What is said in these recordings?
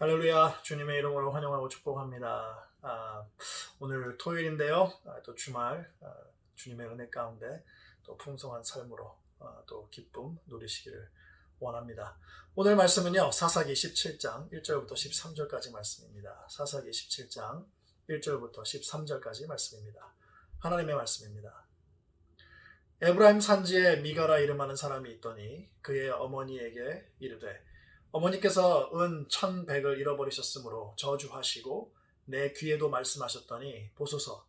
할렐루야, 주님의 이름으로 환영하고 축복합니다. 오늘 토요일인데요. 또 주말, 주님의 은혜 가운데 또 풍성한 삶으로 또 기쁨 누리시기를 원합니다. 오늘 말씀은요, 사사기 17장 1절부터 13절까지 말씀입니다. 사사기 17장 1절부터 13절까지 말씀입니다. 하나님의 말씀입니다. 에브라임 산지에 미가라 이름하는 사람이 있더니 그의 어머니에게 이르되 어머니께서 은 1,100을 잃어버리셨으므로 저주하시고 내 귀에도 말씀하셨더니 보소서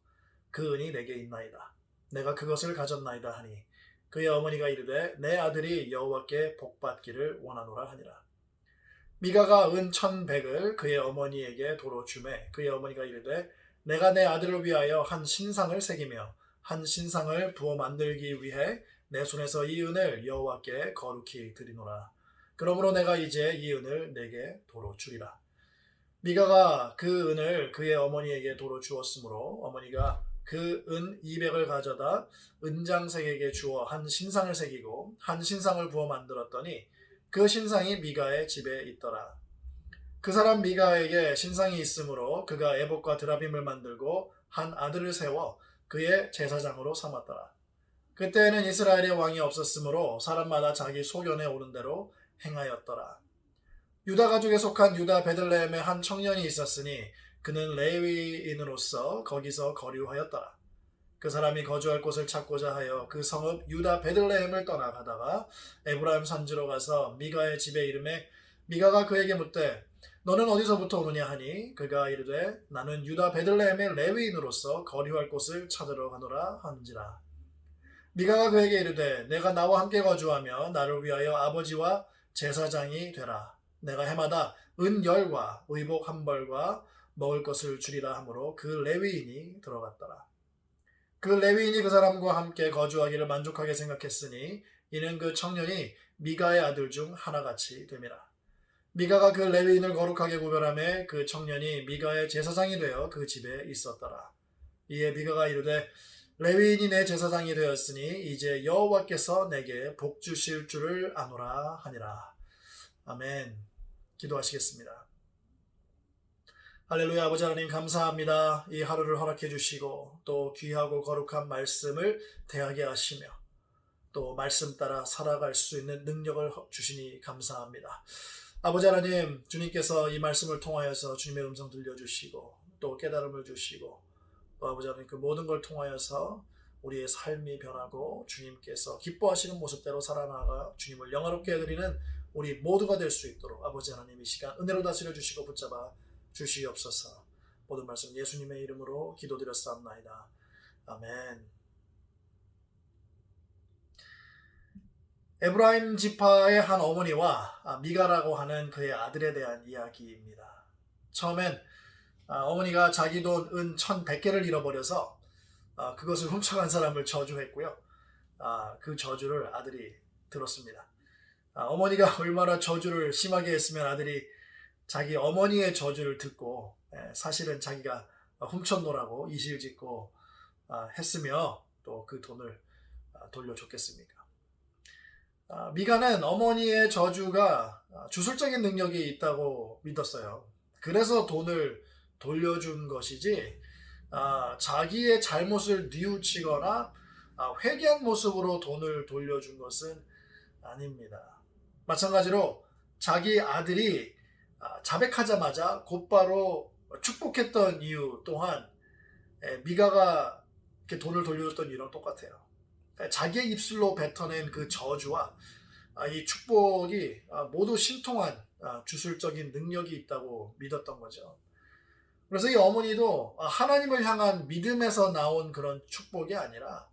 그 은이 내게 있나이다. 내가 그것을 가졌나이다 하니 그의 어머니가 이르되 내 아들이 여호와께 복받기를 원하노라 하니라. 미가가 은 1,100을 그의 어머니에게 도로 주매 그의 어머니가 이르되 내가 내 아들을 위하여 한 신상을 새기며 한 신상을 부어 만들기 위해 내 손에서 이 은을 여호와께 거룩히 드리노라. 그러므로 내가 이제 이 은을 내게 도로 주리라. 미가가 그 은을 그의 어머니에게 도로 주었으므로 어머니가 그 은 200을 가져다 은장색에게 주어 한 신상을 새기고 한 신상을 부어 만들었더니 그 신상이 미가의 집에 있더라. 그 사람 미가에게 신상이 있으므로 그가 에봇과 드라빔을 만들고 한 아들을 세워 그의 제사장으로 삼았더라. 그때에는 이스라엘의 왕이 없었으므로 사람마다 자기 소견에 오른 대로 행하였더라. 유다 가족에 속한 유다 베들레헴에 한 청년이 있었으니 그는 레위인으로서 거기서 거류하였더라. 그 사람이 거주할 곳을 찾고자 하여 그 성읍 유다 베들레헴을 떠나가다가 에브라임 산지로 가서 미가의 집에 이르매 미가가 그에게 묻되 너는 어디서부터 오느냐 하니 그가 이르되 나는 유다 베들레헴의 레위인으로서 거류할 곳을 찾으러 가노라 하는지라. 미가가 그에게 이르되 내가 나와 함께 거주하며 나를 위하여 아버지와 제사장이 되라. 내가 해마다 은 10과 의복 1벌과 먹을 것을 주리라 하므로 그 레위인이 들어갔더라. 그 레위인이 그 사람과 함께 거주하기를 만족하게 생각했으니 이는 그 청년이 미가의 아들 중 하나같이 됨이라. 미가가 그 레위인을 거룩하게 구별하며 그 청년이 미가의 제사장이 되어 그 집에 있었더라. 이에 미가가 이르되 레위인이 내 제사장이 되었으니 이제 여호와께서 내게 복 주실 줄을 아노라 하니라. 아멘. 기도하시겠습니다. 할렐루야. 아버지 하나님 감사합니다. 이 하루를 허락해 주시고 또 귀하고 거룩한 말씀을 대하게 하시며 또 말씀 따라 살아갈 수 있는 능력을 주시니 감사합니다. 아버지 하나님, 주님께서 이 말씀을 통하여서 주님의 음성 들려주시고 또 깨달음을 주시고 또 아버지 하나님 그 모든 걸 통하여서 우리의 삶이 변하고 주님께서 기뻐하시는 모습대로 살아나가 주님을 영화롭게 해드리는 우리 모두가 될 수 있도록 아버지 하나님 이 시간 은혜로 다스려 주시고 붙잡아 주시옵소서. 모든 말씀 예수님의 이름으로 기도드렸사옵나이다. 아멘. 에브라임 지파의 한 어머니와 미가라고 하는 그의 아들에 대한 이야기입니다. 처음엔 어머니가 자기 돈 은 1,100개를 잃어버려서 그것을 훔쳐간 사람을 저주했고요. 그 저주를 아들이 들었습니다. 어머니가 얼마나 저주를 심하게 했으면 아들이 자기 어머니의 저주를 듣고 사실은 자기가 훔쳤노라고 이실짓고 했으며 또 그 돈을 돌려줬겠습니까? 미가는 어머니의 저주가 주술적인 능력이 있다고 믿었어요. 그래서 돈을 돌려준 것이지 자기의 잘못을 뉘우치거나 회개한 모습으로 돈을 돌려준 것은 아닙니다. 마찬가지로 자기 아들이 자백하자마자 곧바로 축복했던 이유 또한 미가가 이렇게 돈을 돌려줬던 이유랑 똑같아요. 자기의 입술로 뱉어낸 그 저주와 이 축복이 모두 신통한 주술적인 능력이 있다고 믿었던 거죠. 그래서 이 어머니도 하나님을 향한 믿음에서 나온 그런 축복이 아니라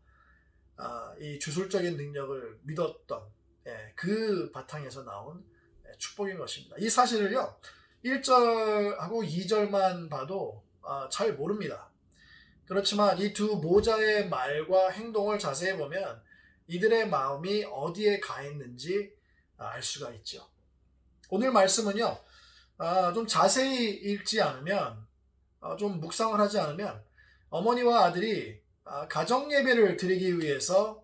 이 주술적인 능력을 믿었던 그 바탕에서 나온 축복인 것입니다. 이 사실을요 1절하고 2절만 봐도 잘 모릅니다. 그렇지만 이 두 모자의 말과 행동을 자세히 보면 이들의 마음이 어디에 가 있는지 알 수가 있죠. 오늘 말씀은요 좀 자세히 읽지 않으면 좀 묵상을 하지 않으면 어머니와 아들이 가정 예배를 드리기 위해서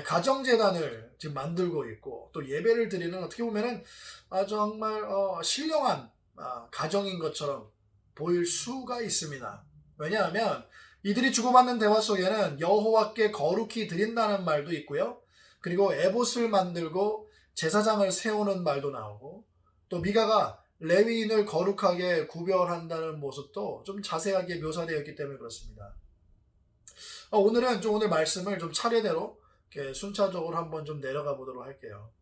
가정재단을 지금 만들고 있고 또 예배를 드리는 어떻게 보면은 정말 신령한 가정인 것처럼 보일 수가 있습니다. 왜냐하면 이들이 주고받는 대화 속에는 여호와께 거룩히 드린다는 말도 있고요. 그리고 에봇을 만들고 제사장을 세우는 말도 나오고, 또 미가가 레위인을 거룩하게 구별한다는 모습도 좀 자세하게 묘사되어 있기 때문에 그렇습니다. 오늘은 오늘 말씀을 좀 차례대로 이렇게 순차적으로 한번 좀 내려가 보도록 할게요.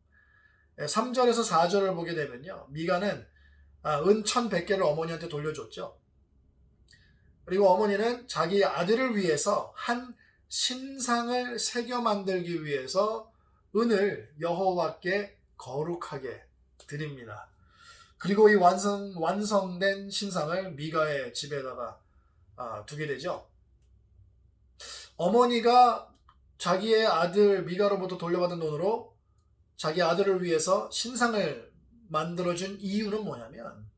3절에서 4절을 보게 되면요, 미가는 은 1,100개를 어머니한테 돌려줬죠. 그리고 어머니는 자기 아들을 위해서 한 신상을 새겨 만들기 위해서 은을 여호와께 거룩하게 드립니다. 그리고 이 완성된 신상을 미가의 집에다가 두게 되죠. 어머니가 자기의 아들 미가로부터 돌려받은 돈으로 자기 아들을 위해서 신상을 만들어준 이유는 뭐냐면,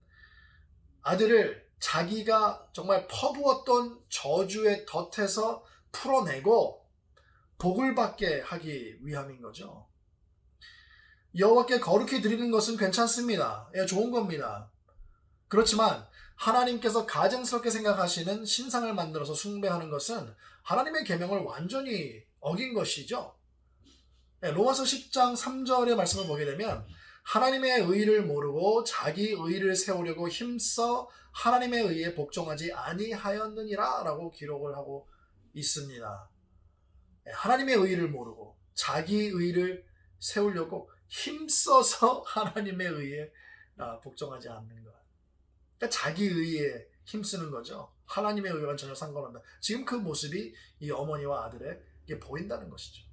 아들을 자기가 정말 퍼부었던 저주의 덫에서 풀어내고 복을 받게 하기 위함인 거죠. 여호와께 거룩히 드리는 것은 괜찮습니다. 좋은 겁니다. 그렇지만 하나님께서 가증스럽게 생각하시는 신상을 만들어서 숭배하는 것은 하나님의 계명을 완전히 어긴 것이죠. 로마서 10장 3절의 말씀을 보게 되면, 하나님의 의를 모르고 자기 의를 세우려고 힘써 하나님의 의에 복종하지 아니하였느니라 라고 기록을 하고 있습니다. 하나님의 의를 모르고 자기 의를 세우려고 힘써서 하나님의 의에 복종하지 않는 것. 그러니까 자기 의에 힘쓰는 거죠. 하나님의 의와는 전혀 상관없다. 지금 그 모습이 이 어머니와 아들에게 보인다는 것이죠.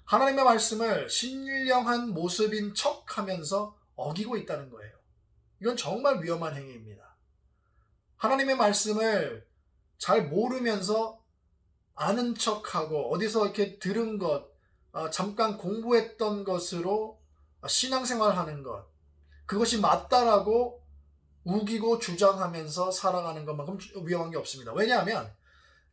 하나님의 말씀을 신령한 모습인 척하면서 어기고 있다는 거예요. 이건 정말 위험한 행위입니다. 하나님의 말씀을 잘 모르면서 아는 척하고 어디서 이렇게 들은 것, 잠깐 공부했던 것으로 신앙생활하는 것, 그것이 맞다라고 우기고 주장하면서 살아가는 것만큼 위험한 게 없습니다. 왜냐하면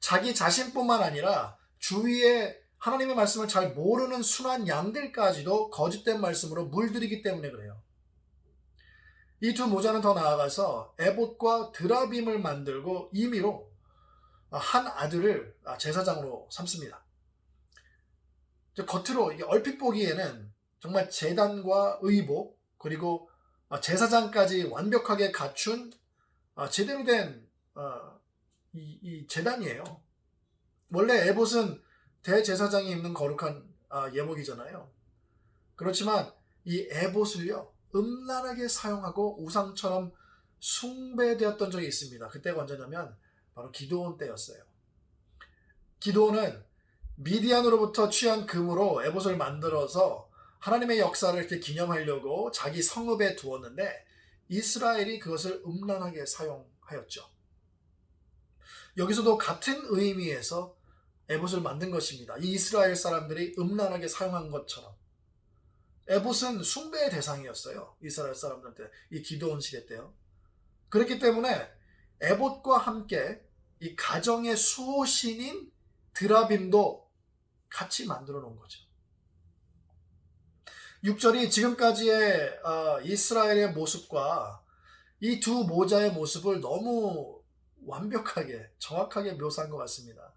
자기 자신뿐만 아니라 주위에 하나님의 말씀을 잘 모르는 순한 양들까지도 거짓된 말씀으로 물들이기 때문에 그래요. 이 두 모자는 더 나아가서 에봇과 드라빔을 만들고 임의로 한 아들을 제사장으로 삼습니다. 겉으로 얼핏 보기에는 정말 제단과 의복, 그리고 제사장까지 완벽하게 갖춘 제대로 된 이 제단이에요. 원래 에봇은 대제사장이 입는 거룩한 예복이잖아요. 그렇지만 이 에봇을요, 음란하게 사용하고 우상처럼 숭배되었던 적이 있습니다. 그때가 언제냐면 바로 기드온 때였어요. 기드온은 미디안으로부터 취한 금으로 에봇을 만들어서 하나님의 역사를 이렇게 기념하려고 자기 성읍에 두었는데, 이스라엘이 그것을 음란하게 사용하였죠. 여기서도 같은 의미에서 에봇을 만든 것입니다. 이 이스라엘 사람들이 음란하게 사용한 것처럼. 에봇은 숭배의 대상이었어요. 이스라엘 사람들한테, 이 기드온 시대 때요. 그렇기 때문에 에봇과 함께 이 가정의 수호신인 드라빔도 같이 만들어 놓은 거죠. 6절이 지금까지의 이스라엘의 모습과 이 두 모자의 모습을 너무 완벽하게 정확하게 묘사한 것 같습니다.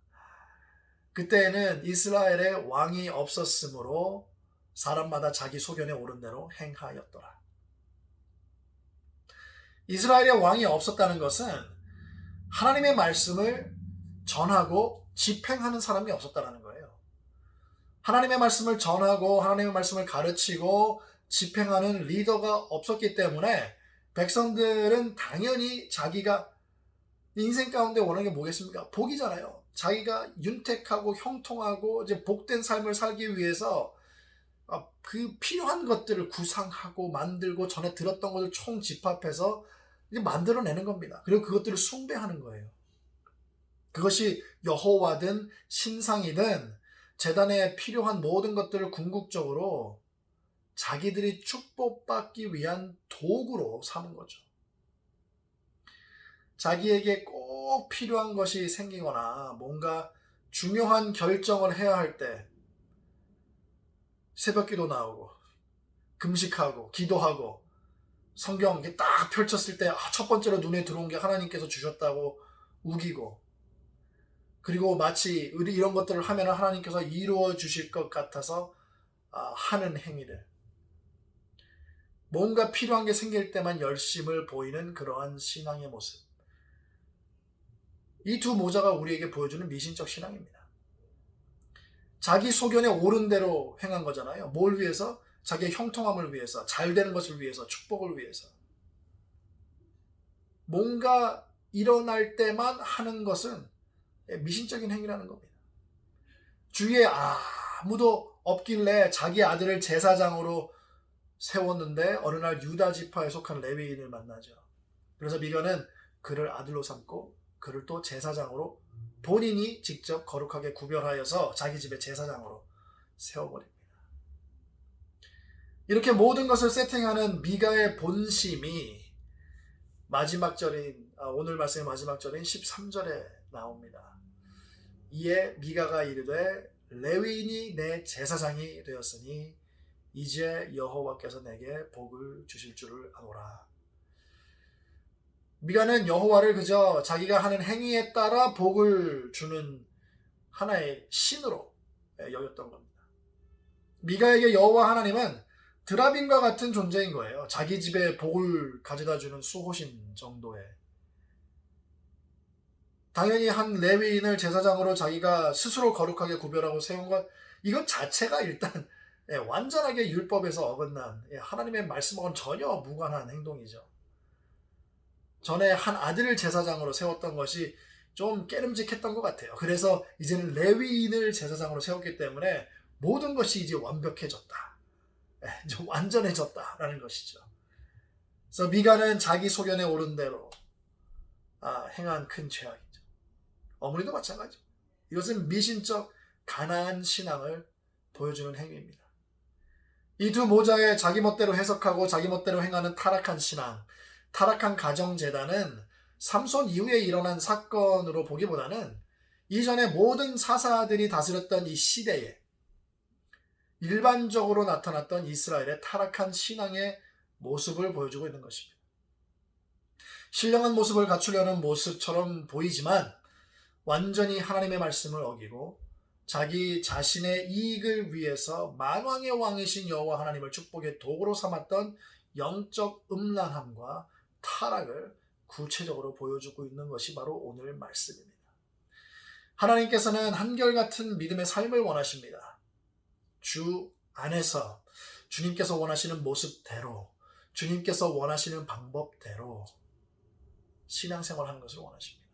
그때에는 이스라엘에 왕이 없었으므로 사람마다 자기 소견에 오른 대로 행하였더라. 이스라엘에 왕이 없었다는 것은 하나님의 말씀을 전하고 집행하는 사람이 없었다는 거예요. 하나님의 말씀을 전하고 하나님의 말씀을 가르치고 집행하는 리더가 없었기 때문에 백성들은 당연히 자기가 인생 가운데 원하는 게 뭐겠습니까? 복이잖아요. 자기가 윤택하고 형통하고 이제 복된 삶을 살기 위해서 그 필요한 것들을 구상하고 만들고 전에 들었던 것을 총 집합해서 이제 만들어내는 겁니다. 그리고 그것들을 숭배하는 거예요. 그것이 여호와든 신상이든 제단에 필요한 모든 것들을 궁극적으로 자기들이 축복받기 위한 도구로 삼은 거죠. 자기에게 꼭 필요한 것이 생기거나 뭔가 중요한 결정을 해야 할 때 새벽기도 나오고 금식하고 기도하고 성경 이게 딱 펼쳤을 때 첫 번째로 눈에 들어온 게 하나님께서 주셨다고 우기고, 그리고 마치 이런 것들을 하면 하나님께서 이루어 주실 것 같아서 하는 행위들, 뭔가 필요한 게 생길 때만 열심을 보이는 그러한 신앙의 모습, 이 두 모자가 우리에게 보여주는 미신적 신앙입니다. 자기 소견에 옳은 대로 행한 거잖아요. 뭘 위해서? 자기의 형통함을 위해서, 잘 되는 것을 위해서, 축복을 위해서. 뭔가 일어날 때만 하는 것은 미신적인 행위라는 겁니다. 주위에 아무도 없길래 자기 아들을 제사장으로 세웠는데 어느 날 유다 지파에 속한 레위인을 만나죠. 그래서 미가는 그를 아들로 삼고 그를 또 제사장으로 본인이 직접 거룩하게 구별하여서 자기 집의 제사장으로 세워버립니다. 이렇게 모든 것을 세팅하는 미가의 본심이 마지막 절인, 오늘 말씀의 마지막 절인 13절에 나옵니다. 이에 미가가 이르되 레위인이 내 제사장이 되었으니 이제 여호와께서 내게 복을 주실 줄을 아노라. 미가는 여호와를 그저 자기가 하는 행위에 따라 복을 주는 하나의 신으로 여겼던 겁니다. 미가에게 여호와 하나님은 드라빈과 같은 존재인 거예요. 자기 집에 복을 가져다 주는 수호신 정도의. 당연히 한 레위인을 제사장으로 자기가 스스로 거룩하게 구별하고 세운 것, 이것 자체가 일단 완전하게 율법에서 어긋난, 하나님의 말씀하고는 전혀 무관한 행동이죠. 전에 한 아들을 제사장으로 세웠던 것이 좀 깨름직했던 것 같아요. 그래서 이제는 레위인을 제사장으로 세웠기 때문에 모든 것이 이제 완벽해졌다, 이제 완전해졌다라는 것이죠. 그래서 미가는 자기 소견에 옳은 대로 행한 큰 죄악이죠. 어머니도 마찬가지죠. 이것은 미신적 가나안 신앙을 보여주는 행위입니다. 이 두 모자의 자기 멋대로 해석하고 자기 멋대로 행하는 타락한 신앙, 타락한 가정재단은 삼손 이후에 일어난 사건으로 보기보다는 이전에 모든 사사들이 다스렸던 이 시대에 일반적으로 나타났던 이스라엘의 타락한 신앙의 모습을 보여주고 있는 것입니다. 신령한 모습을 갖추려는 모습처럼 보이지만 완전히 하나님의 말씀을 어기고 자기 자신의 이익을 위해서 만왕의 왕이신 여호와 하나님을 축복의 도구로 삼았던 영적 음란함과 타락을 구체적으로 보여주고 있는 것이 바로 오늘 말씀입니다. 하나님께서는 한결같은 믿음의 삶을 원하십니다. 주 안에서 주님께서 원하시는 모습대로, 주님께서 원하시는 방법대로 신앙생활하는 것을 원하십니다.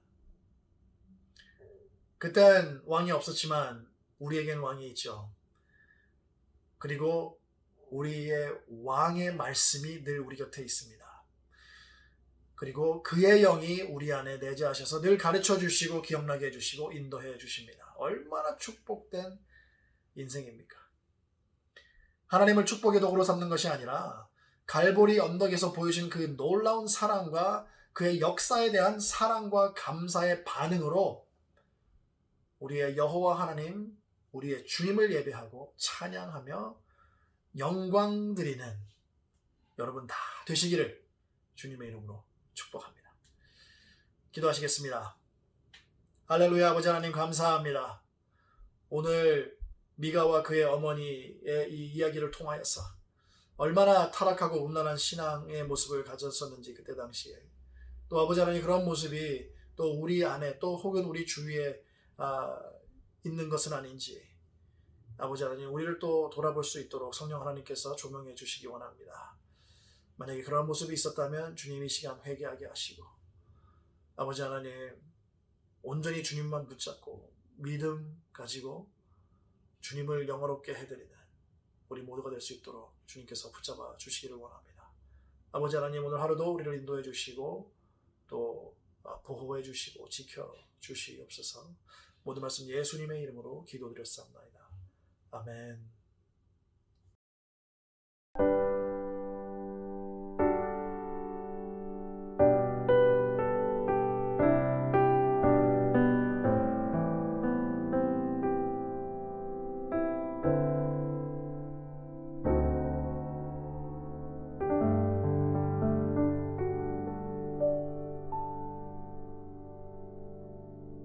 그땐 왕이 없었지만 우리에겐 왕이 있죠. 그리고 우리의 왕의 말씀이 늘 우리 곁에 있습니다. 그리고 그의 영이 우리 안에 내재하셔서 늘 가르쳐 주시고 기억나게 해주시고 인도해 주십니다. 얼마나 축복된 인생입니까? 하나님을 축복의 도구로 삼는 것이 아니라 갈보리 언덕에서 보여준 그 놀라운 사랑과 그의 역사에 대한 사랑과 감사의 반응으로 우리의 여호와 하나님, 우리의 주님을 예배하고 찬양하며 영광 드리는 여러분 다 되시기를 주님의 이름으로 축복합니다. 기도하시겠습니다. 할렐루야. 아버지 하나님 감사합니다. 오늘 미가와 그의 어머니의 이 이야기를 통하여서 얼마나 타락하고 음란한 신앙의 모습을 가졌었는지, 그때 당시에 또 아버지 하나님 그런 모습이 또 우리 안에 또 혹은 우리 주위에 있는 것은 아닌지 아버지 하나님 우리를 또 돌아볼 수 있도록 성령 하나님께서 조명해 주시기 원합니다. 만약에 그런 모습이 있었다면 주님 이 시간 회개하게 하시고 아버지 하나님 온전히 주님만 붙잡고 믿음 가지고 주님을 영화롭게 해드리는 우리 모두가 될 수 있도록 주님께서 붙잡아 주시기를 원합니다. 아버지 하나님 오늘 하루도 우리를 인도해 주시고 또 보호해 주시고 지켜 주시옵소서. 모든 말씀 예수님의 이름으로 기도드렸사옵나이다. 아멘.